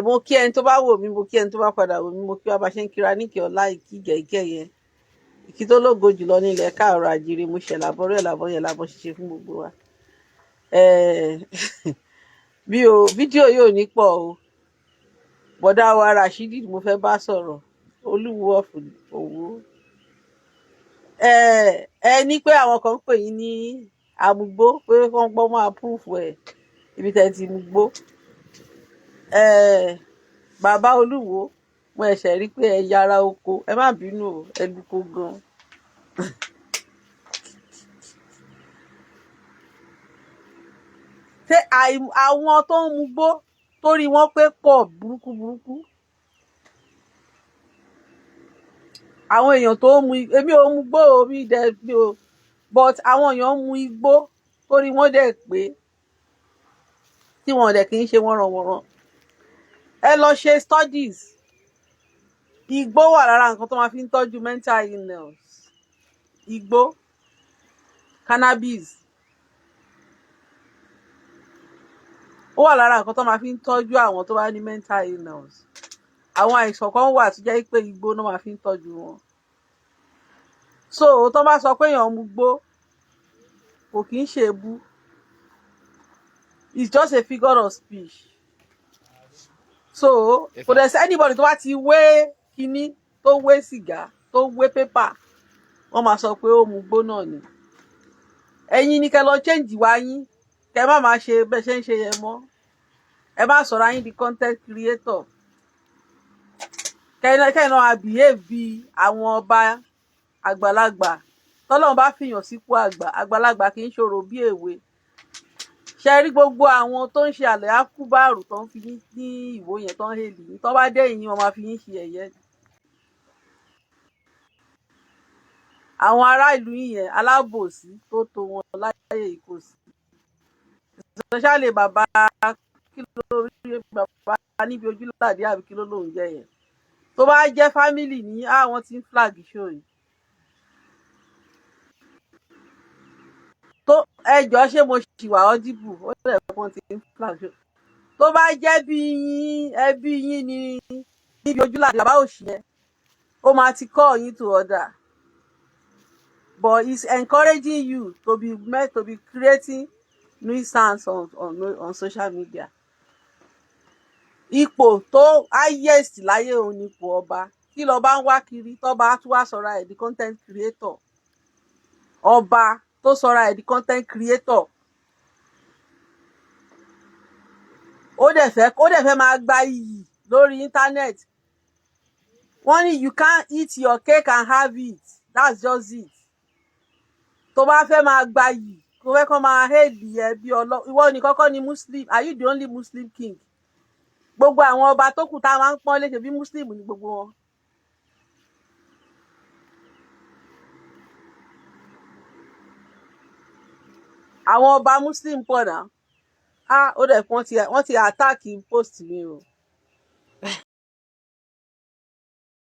Mo kí ẹni tó bá wò mí, mo kí ẹni tó bá padà wò mí, mo kí wa bá ṣe ń kíra níkẹ́ ọlá ìkí gẹ̀ẹ́gẹ́ yẹn. Ìkí tó lógo jùlọ nílẹ̀ káàárọ̀ àjíire, mo ṣẹ̀ làbọ̀rọ̀ ẹ̀ làbọ̀ yẹn làbọ̀ ṣiṣẹ́ fún gbogbo wa. Bí o fídíò yóò ní pọ̀ o. Bọ̀dá wa Rashidi mo fẹ́ bá sọ̀rọ̀, Olúwo of Òwò. Ẹ ní pé àwọn kan ń pè yín ní àmúgbó, pé wọ́n gbọ́ máa púùfù ẹ̀ ibi tẹ́ ti mú gbó. Bàbá Olúwo, mo ẹ̀ṣẹ̀ rí pé ẹ yára oko, ẹ má bínú o, ẹ lùkó gan. Ṣé àwọn tó ń mugbó torí wọ́n pé pọ̀ burúkú burúkú? Àwọn èèyàn tó ń mu, èmi ò mugbó o, mi dẹ̀ mi o, but àwọn èèyàn ń mu igbó torí wọ́n dẹ̀ pé tí wọ́n dẹ̀ kì í ṣe wọ́nranwọ̀nran. Ẹ lọ ṣe studies. Igbó wà lára nǹkan tó máa fi ń tọ́jú mental illness. Igbó, cannabis, ó wà lára nǹkan tó máa fi ń tọ́jú àwọn tó bá ní mental illness. Àwọn àìsàn kan wà tó jẹ́ pé igbó náà máa fi ń tọ́jú wọn. So tó bá sọ pé èèyàn mu igbó, kò kì í ṣe ebú. It's just a figure of speech. So kò dẹ̀ sí anybody tó bá ti wé kíní, tó wé sìgá, tó wé pépà, wọ́n máa sọ pé ó mu igbó náà ni. Ẹ̀yin ni kẹ́ lọ change wá yín, kẹ́ má máa ṣe bẹ́ẹ̀ ṣe ń ṣe yẹn mọ́. Ẹ má sọ̀rọ̀ ayín di content creator. Kẹ́ náà behave bí àwọn ọba àgbàlagbà. Tọ́lọ́run bá fìyàn sípò àgbàlagbà kì í ṣòro bí èwe. Ṣe rí gbogbo àwọn tó ń ṣe àlẹ́ àkúbàrù tó ń fi ní ìwò yẹn tó ń hèlì yín, tó bá dé yín wọ́n máa fi yín ṣe ẹ̀yẹ. Àwọn ará ìlú yẹn alábòsí tó tó wọn láyé ìkòsí. Especially bàbá kí ló rí bàbá níbi ojúládé àbí kí ló lóun jẹ yẹn. Tó bá jẹ́ family ní àwọn tí ń flag show yìí. Tó ẹjọ́ ṣé mo ṣì wà audible, ó lè wọ́n ti ń flag show. Tó bá jẹ́ bí yín ẹbí yín ni níbi ojúládé bàbá òṣì yẹn, ó máa ti call yín to order. But it's encouraging you to be creating nuisance on social media. Ipò tó highest láyé òun ni ipò ọba. Kí lọba ń wá kiri tọ́ba tún wá sọra ẹ̀ di content creator. Ọba tó sọra ẹ̀ di content creator. Ó dẹ̀ fẹ́ máa gba iyì lórí internet. Wọ́n ní you can't eat your cake and have it. That's just it. Tó bá fẹ́ máa gba iyì, kó fẹ́ kó máa hate ẹ bí ìwọ ni kọ́kọ́ ni Muslim. Are you the only Muslim king? Gbogbo àwọn ọba tó kù tá a máa ń pọ́n léṣe bí Muslim ni gbogbo wọn. Àwọn ọba Muslim pọ̀ náà. Ó dẹ̀ wọ́n ti attack post mi o.